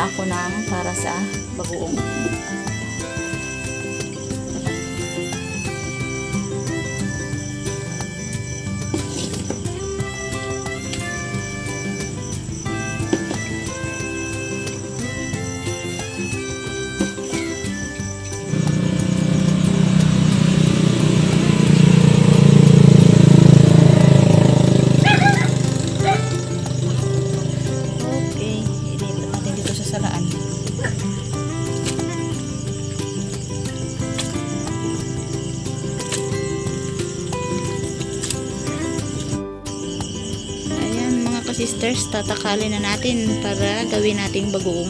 Magtitira ako ng para sa bagoong. Sisters, tatakalin na natin para gawin nating bagoong.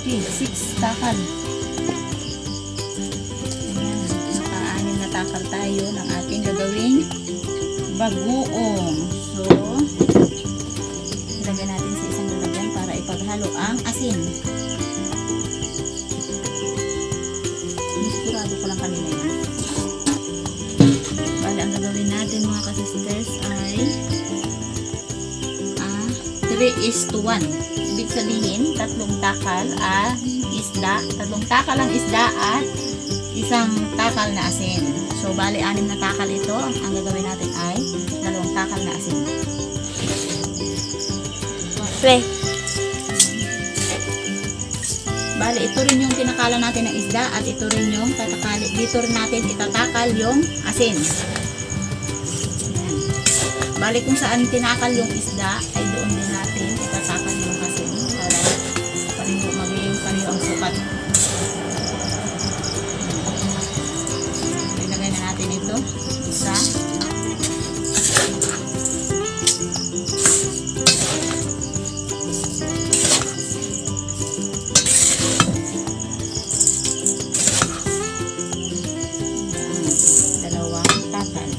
Okay, 6 takal. Ayan, naka-anim na takal tayo ng ating gagawing bagoong. So, ilagay natin sa isang lalagyan para ipaghalo ang asin. Sigurado ko lang kanina yan. Bali, ang gagawin natin mga kasisters ay 3:1. Ibig sabihin, 3 takal isda, 3 takal ang isda at 1 takal na asin. So, bali 6 na takal ito. Ang gagawin natin ay 2 takal na asin. Play. Bali, ito rin yung tinakalan natin ng isda at ito rin yung dito rin natin itatakal yung asin. Ayan. Bali, kung saan tinakal yung isda, ay doon din natin itatakal yung asin. Pareho ang sukat. Ilagay na natin ito sa dalawang takal.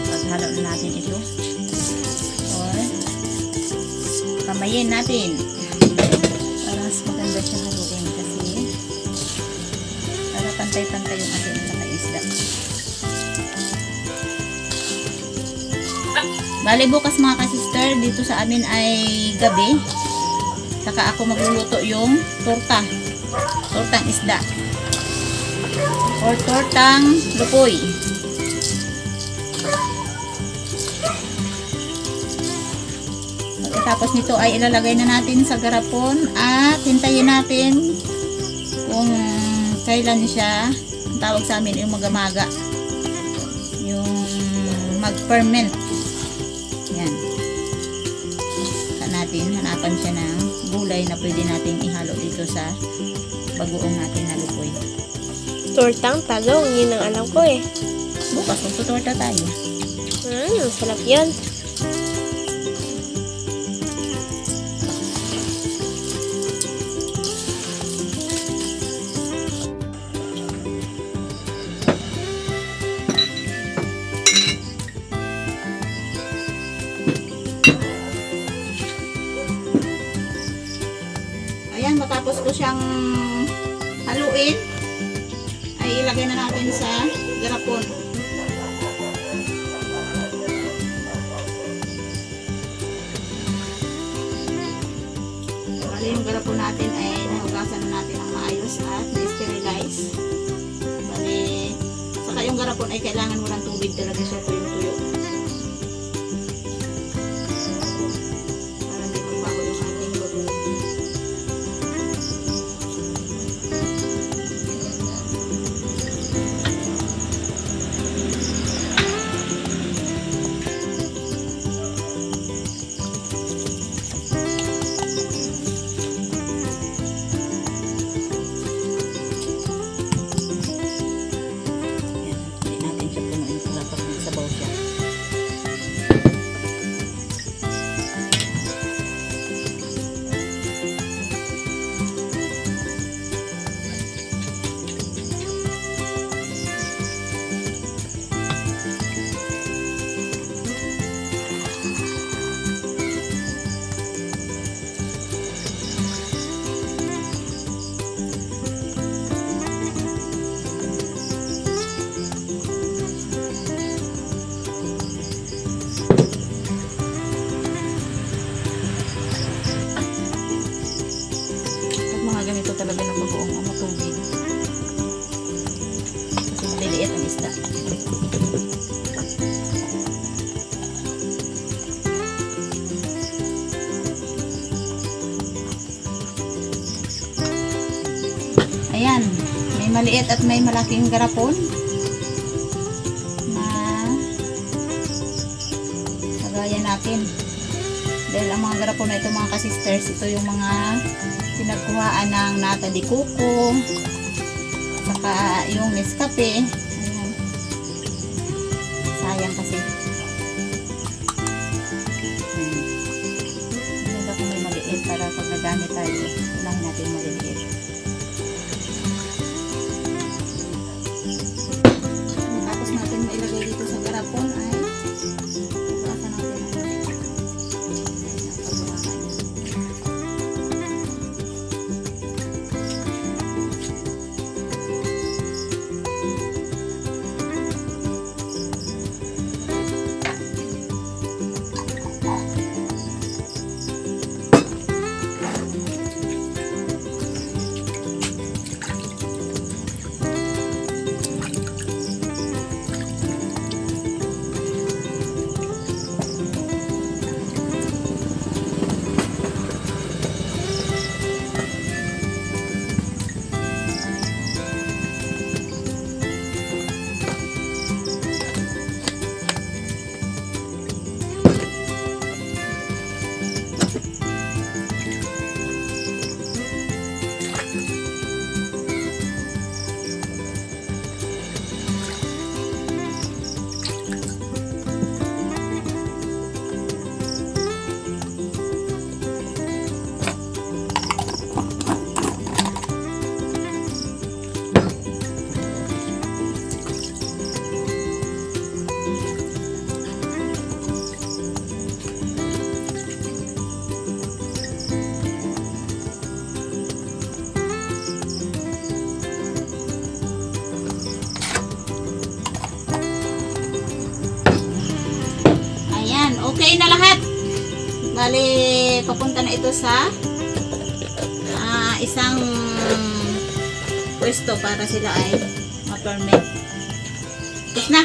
Paghalo na natin ito. Or kamayin natin. Maganda siya haluin kasi para pantay-pantay yung asin sa isda. Bali, bukas mga kasister, dito sa amin ay gabi. Saka ako magluluto yung tortang isda or tortang lupoy. Tapos nito ay ilalagay na natin sa garapon at hintayin natin kung kailan siya, tawag sa amin yung magamaga, yung mag-ferment. Yan. Hanapan siya ng gulay na pwede natin ihalo dito sa bagoong natin na lupoy. Tortang talong, yun ang alam ko eh. Bukas magtutorta tayo. Sarap yun. Ayan, matapos ko siyang haluin, ay ilagay na natin sa garapon. Bali, yung garapon natin ay nahugasan na natin ng maayos at na-sterilize. Bali, saka yung garapon ay kailangan mo ng tubig talaga siya tuyo-tuyo. ko talaga ng bagoong tubig. Kasi maliliit ang isda. Ayan, may maliit at may malaking garapon na lagayan natin. Dahil ang mga garapon na ito mga kasisters, ito yung mga pinagkuhaan ng nata de coco, saka yung Nescafe. Ayan. Sayang kasi. Maganda kung may maliit para pag nagamit tayo, unahin natin maliliit. Tapos natin mailagay dito sa garapon ay pagkasa natin ang okay na lahat. Bali, papunta na ito sa isang pwesto para sila ay ma-permit. Tapos na.